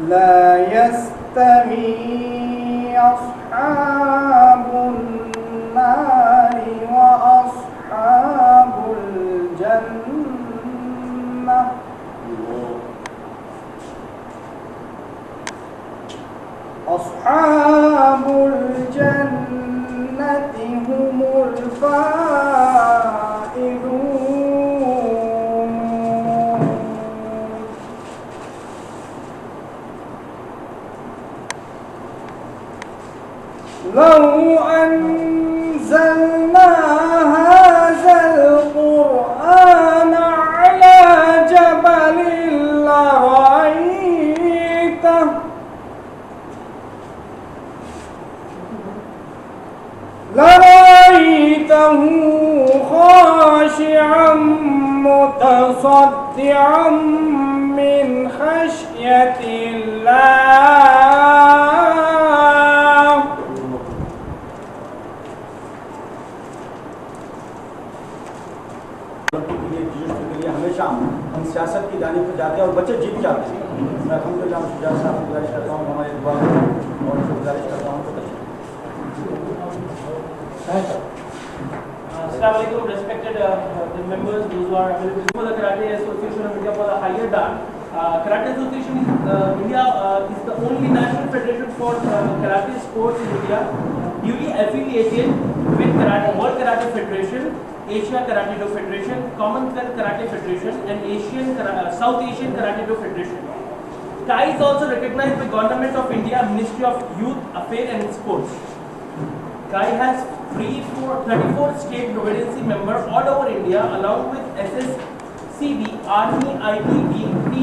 ला यस्तवी अस्हाबुन नारि व अस्हाबुल जन्नह अस्हाबुल जन्नति हुमुल फाइजून। लौ अन्ज़लना हाज़ल क़ुरआन अला जबलिन लरअयतहु ख़ाशिअन मुतसद्दिअन मिन ख़श्यतिल्लाह। हमेशा हम सियासत की जानिब पे जाते हैं और बच्चे जीत जाते हैं। मैं अल्हम्दुलिल्लाह शुजात साहब को गुजारिश करता हूँ हमारे दुआ और गुजारिश करता हूँ। Assalamualaikum, respected the members, those who are available for the Karate Association of India for the higher dan. Karate Association is India is the only national federation for karate sports in India, duly affiliated with World Karate Federation, Asia Karate Do Federation, Commonwealth Karate Federation, and South Asian Karate Do Federation. CAI is also recognized by Government of India, Ministry of Youth Affairs and Sports. CAI has 34 state presidency members all over India, along with SSCB, Army, ITBP,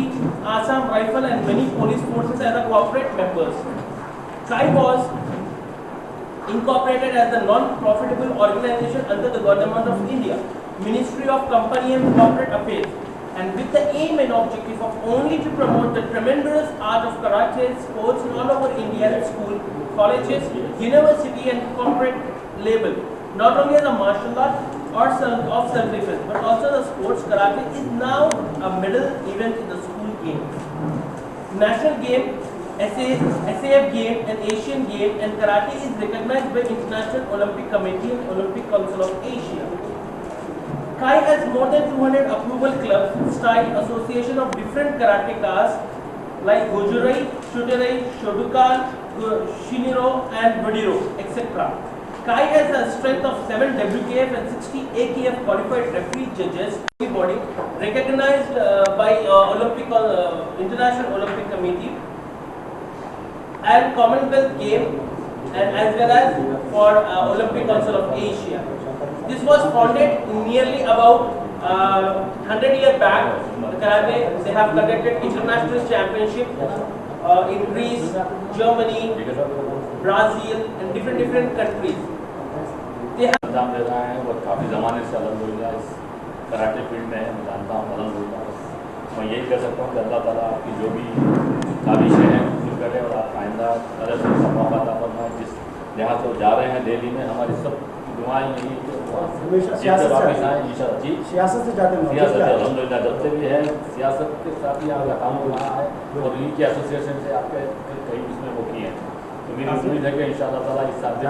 Assam Rifle, and many police forces as the corporate members. CAI was incorporated as a non-profitable organization under the Government of India, Ministry of Company and Corporate Affairs, and with the aim and objective of only to promote the tremendous art of karate sports all over India at school, colleges, university, and corporate level. Not only as a martial art or of self-defense, but also the sports karate is now a medal event in the school game, national game, SAF game, and Asian game, and karate is recognized by International Olympic Committee and Olympic Council of Asia. CAI has more than 200 approval clubs, style association of different karatekas like Goju-Ryu, Shooto-Ryu, Shotokan, Shinro, and Budiro, etc. CAI has a strength of 7 WKF and 60 AKF qualified referee judges, body recognized by International Olympic Committee and Commonwealth Game, and as well as for Olympic Council of Asia. This was founded nearly about 100 years back. Karate, they have conducted international championship in Greece, Germany, Brazil, and different countries. They have अंजाम दे रहा है और काफ़ी ज़माने से अल्हम्दुलिल्लाह इस karate field में मैं जानता हूँ। अल्हम्दुलिल्लाह मैं यही कह सकता हूँ कि अल्लाह ताला आपकी जो भी काविशें हैं पूरी करे और आप आइंदा तरह से सफाफा अता फरमाएं। जिस जहाँ से जा रहे हैं दिल्ली में, हमारी सब दुआएं यही कि हमेशा सियासत वापस आए इंशाअल्लाह। जी सियासत से जाते हैं, सियासत अल्हम्दुलिल्लाह जब से भी है सियासत के साथ ही आपका काम रहा है और इन्हीं के एसोसिएशन से आपके कई इसमें वो किए हैं। तो मेरी उम्मीद है कि इंशाअल्लाह ताला इस साल जा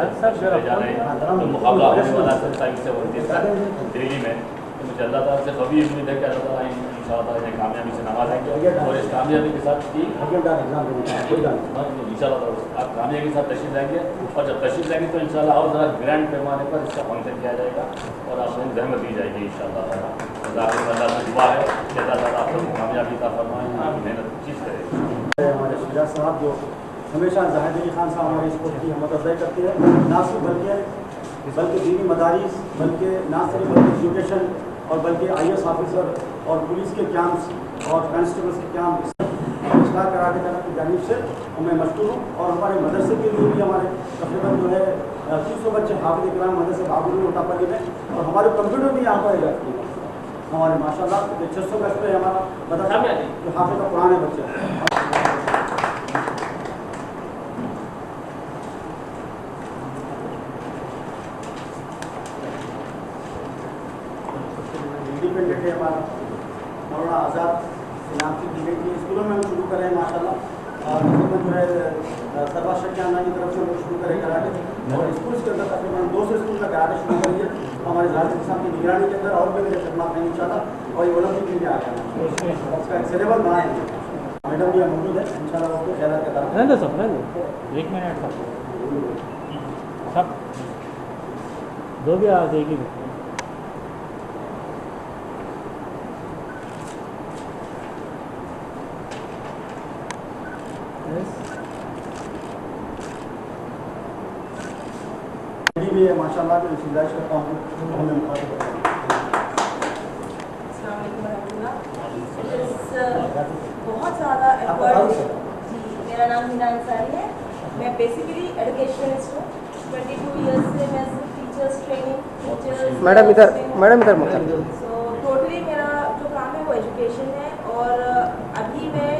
रहे हैं तो मुकाबला होने वाला है 27 से 29 तक दिल्ली में। तो मुझे अल्लाह ताला से कभी उम्मीद है कि अल्लाह ताला इंशाअल्लाह इन्हें कामयाबी से नवाजेंगे और इस कामयाबी के साथ की इंशाअल्लाह आप कामयाबी के साथ तशरीफ लाएंगे और जब तशरीफ लाएंगे तो इंशाअल्लाह और ज़रा ग्रैंड पैमाने पर इसका फंक्शन किया जाएगा और आप लोगों को जहमत दी जाएगी इंशाअल्लाह ताला। अल्लाह से दुआ है कि अल्लाह ताला आप सबको कामयाबी अता फरमाए, आप मेहनत चीज़ करें। हमारे शुजात साहब जो हमेशा जाहिद अली खान साहब हमारे स्पोर्ट की हम अफजाई करती है, ना सिर्फ बल्कि दीनी मदारिस, बल्कि ना सिर्फ बल्कि एजुकेशन और बल्कि IAS ऑफिसर और पुलिस के कैंप्स और कांस्टेबल्स के कैंप स्टार कराटे करने की जानिब से मैं मशहूर हूँ। और हमारे मदरसे के लिए भी हमारे तकरीबन जो है 300 बच्चे हाफिज़ इकराम मदरसे बाबुल में उठापल्ली में, और हमारे कंप्यूटर भी यहाँ पर हमारे माशाल्लाह 600 गज पे हमारा मदरसा जो हाफिज़ कुरान है बच्चे। इंडिपेंडेंट है हमारा मौलाना आज़ाद इनाम की दी गई थी, स्कूलों में हम शुरू कर रहे हैं माशाल्लाह। और तकरीबन जो है सरवा शकियाना की तरफ से वो शुरू करें कराटे, और स्कूल्स के अंदर तकरीबन 200 स्कूल में कराटे शुरू करेंगे हमारे जाहिद साहब की निगरानी के अंदर, और भी मेरे खिदमत हैं इंशाल्लाह, और ये ओलंपिक के लिए आ गया उसका एक सिलेबस बनाएंगे। मैडम भी मौजूद है इंशाल्लाह, वो ख्याल के तरफ रहने दो सब, रहने दो, 1 मिनट सब दो भी आ जाएगी। भी है माशाल्लाह, मैं गुजारिश करता हूँ हमें मुखातिब करें। बहुत ज़्यादा एफर्ट। मेरा नाम हिना अंसारी है, मैं बेसिकली एजुकेशनिस्ट हूँ। 22 ईयर्स से मैं टीचर्स ट्रेनिंग, मैडम इधर मत सो टोटली मेरा जो काम है वो एजुकेशन है। और अभी मैं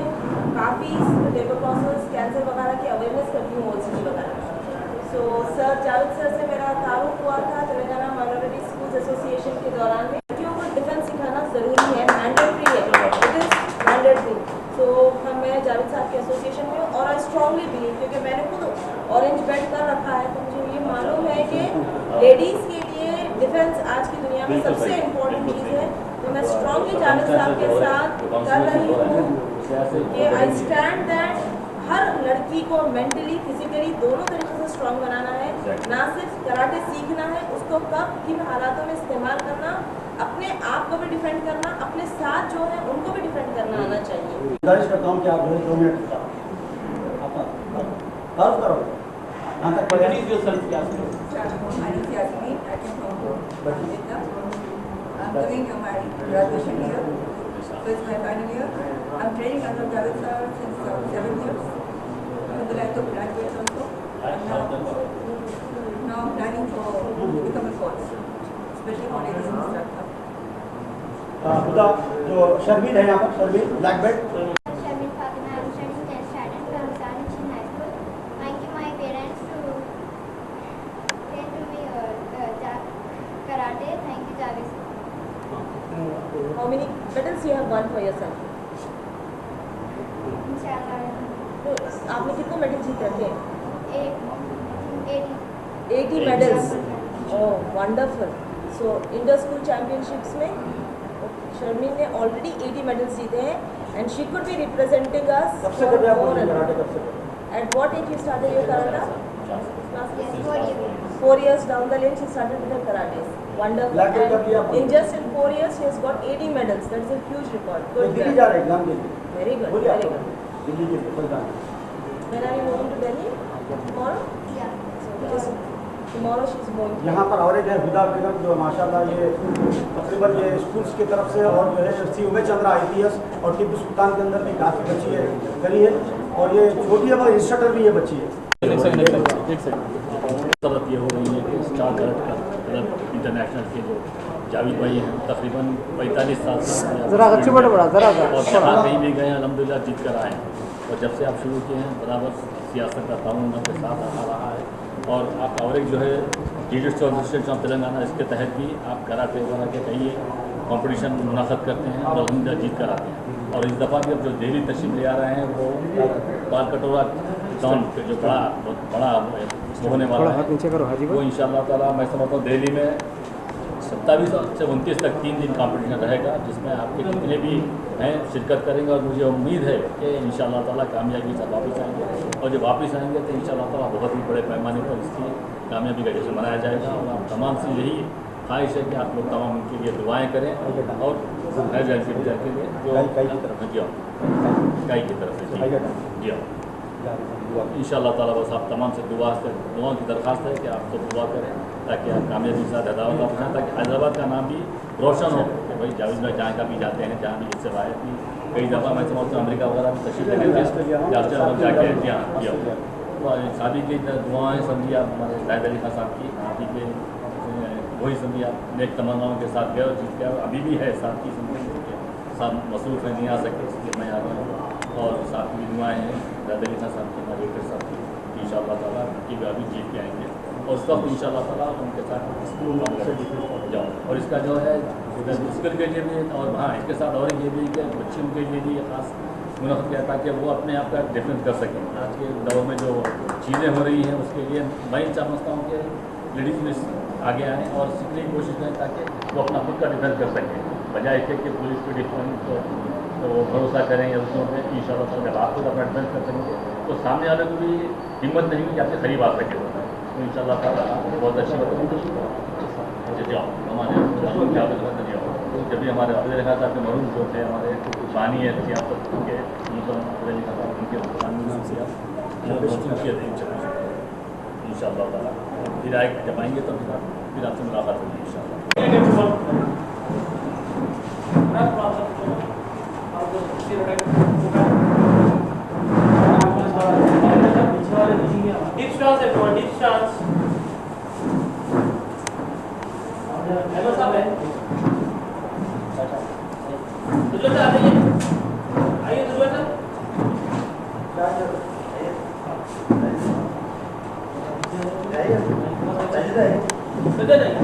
काफ़ी लेबर क्रॉसर्स, कैंसर वगैरह की अवेयरनेस करती हूँ ओल्ड वगैरह। सो सर जावेद सर से मेरा तारुफ हुआ था तेलंगाना माइनॉरिटी स्कूल्स एसोसिएशन के दौरान में। लड़कियों को डिफेंस सिखाना ज़रूरी है, मैंडेटरी है, इट इज़ मैंडेटरी। सो मैं जावेद साहब के एसोसिएशन में हूँ, और आई स्ट्रांगली बिलीव, क्योंकि मैंने खुद ऑरेंज बेल्ट कर रखा है, तो मुझे ये मालूम है कि लेडीज़ के लिए डिफेंस आज की दुनिया में सबसे इम्पोर्टेंट चीज़ है। तो मैं स्ट्रांगली जावेद साहब के साथ कर रही हूँ कि आई स्टैंड दैट हर लड़की को मेंटली, फिजिकली दोनों तरीके से स्ट्रांग बनाना है। ना सिर्फ कराटे सीखना है, उसको कब किन हालातों में इस्तेमाल करना, अपने आप को भी डिफेंड करना, अपने साथ जो है उनको भी डिफेंड करना आना चाहिए। गुजारिश करता हूँ कि आप 2 मिनट आप करो यहाँ तक पढ़े। I'm doing my graduation here, so it's my final year. I'm training under Javed sir since 7 years. Then I took graduate also. And now I'm planning for become a coach, especially for ladies instructor. खुदा जो शर्मीन है यहाँ पर, Sharmin black belt. Sharmin Fatima, I'm studying 10th standard from Sarnachin High School. Thank you my parents to train to me karate. Thank you Javed sir. How many medals you have won for yourself? Inshallah. तो आपने कितने medal जीत रखे हैं? 80 medals. Oh, wonderful. So inter school championships में शर्मीन ने already 80 medals जीते हैं, and she could be representing us कब से कर रहे हैं आप कराटे, कब से? At what age you started your karate? Yes, 4 years. 4 years down the lane, she started with her karate. Wonderful. Black belt कब लिया And आपने? in just 4 years, she has got 80 medals. That's a huge record. ये Good. Delhi जा रहे हैं exam के लिए। Very good. बोलिए Very आप good. दिल्ली के पेपर जाना। When are you moving to Delhi? Tomorrow? Yeah. So tomorrow she's going. यहाँ पर और एक है हुदा बेगम, जो माशाल्लाह ये तकरीबन ये स्कूल्स की तरफ से, और जो है सी उमे चंद्रा IPS और टिप्पू सुल्तान के अंदर भी काफ़ी बच्ची है करी है, और ये छोटी है मगर इंस्ट्रक्टर भी ये बच्ची है। एक सेकंड ये हो रही है कि स्टार क्लब इंटरनेशनल के जो जावेद भाई हैं तकरीबन 45 साल से ज़रा अच्छे बड़े बड़ा ज़रा और जहाँ कहीं भी गए अल्हम्दुलिल्लाह जीत कर आए हैं। और जब से आप शुरू किए हैं बराबर सियासत का ताउन आपके साथ आ रहा है, और आपका और एक जो है टीचर्स एसोसिएशन ऑफ तेलंगाना, इसके तहत भी आप कराटे वगैरह के कई कॉम्पिटिशन मुनाक़द करते हैं और अल्हम्दुलिल्लाह जीत कर आते हैं। और इस दफ़ा भी अब जो दिल्ली तशरीफ ले आ रहे हैं वो बालकटोरा टाउन के जो बड़ा होने वाला है वो इंशाअल्लाह ताला मैं समझता हूँ दिल्ली में 27 से 29 तक 3 दिन कॉम्पिटिशन रहेगा, जिसमें आपके जितने भी हैं शिरकत करेंगे। और मुझे उम्मीद है कि इंशाअल्लाह ताला कामयाबी से वापस आएंगे, और जब वापस आएंगे तो इंशाअल्लाह ताला बहुत ही बड़े पैमाने पर इसकी कामयाबी का जश्न मनाया जाएगा। और आप तमाम से यही ख्वाहिश है कि आप लोग तमाम उनके लिए दुआएँ करें, और के लिए जो काई की तरफ से जी हाँ इंशाअल्लाह ताला बस आप तमाम से दुआ की दरख्वास्त है कि आप सब दुआ करें ताकि आप कामयाबी के साथ हैदराबाद वापस आएँ, ताकि हैदराबाद का नाम भी रोशन हो कि भाई जावेद भाई जहाँ का भी जाते हैं, जहाँ भी इससे बाहर भी कई दफ़ा मैं समझता हूँ अमेरिका वगैरह में तशरीफ लेते हैं, जाके शादी की दुआएँ समझिए आप हमारे जाहिद अली खान साहब की शादी के वही समझिए आप नेक तमन्नाओं के साथ गए और जीत गया, अभी भी है साथ की समझ साथ मसरूफ़ है, नहीं आ सकते इसलिए मैं आ गया हूँ। और साथ की दुआएँ हैं जाहिद अली खान साहब की, हमारे बेटे साहब की, इंशाअल्लाह ताला उनकी भी अभी जीत के आएंगे, और उस वक्त इंशाअल्लाह ताला उनके साथ जाऊँ। और इसका जो है इधर स्कूल के लिए भी और हाँ इसके साथ और ये भी कि बच्चियों के लिए भी खास मुनाफा किया ताकि वो अपने आप का डिफरेंस कर सकें। आज के दौर में जो चीज़ें हो रही हैं उसके लिए मैं समझता हूँ कि लेडीज़ में आगे आएँ और सीखने की कोशिश करें ताकि वो अपना खुद का डिफेंस कर सकें, बजाय इसके कि पुलिस पे डिफेंस तो भरोसा करें या उसमें में इंशाल्लाह जब आप खुद अपना डिफेंस कर सकेंगे तो सामने वाले को भी हिम्मत नहीं हुई कि आपके करीब आ सके। तो इंशाल्लाह ताला बहुत अच्छी बात है। जब भी हमारे अब्दुल रखा साहब के मरूम जो थे हमारे बानी है सियासत के उनके नाम से इंशाल्लाह ताला फिर आए जब आएंगे तो फिर आपसे मुलाकात होगी इंशाल्लाह। Deep stance everyone, deep stance. Hello साहब है। दुर्गा साहब आइए दुर्गा साहब। दुर्गा नहीं।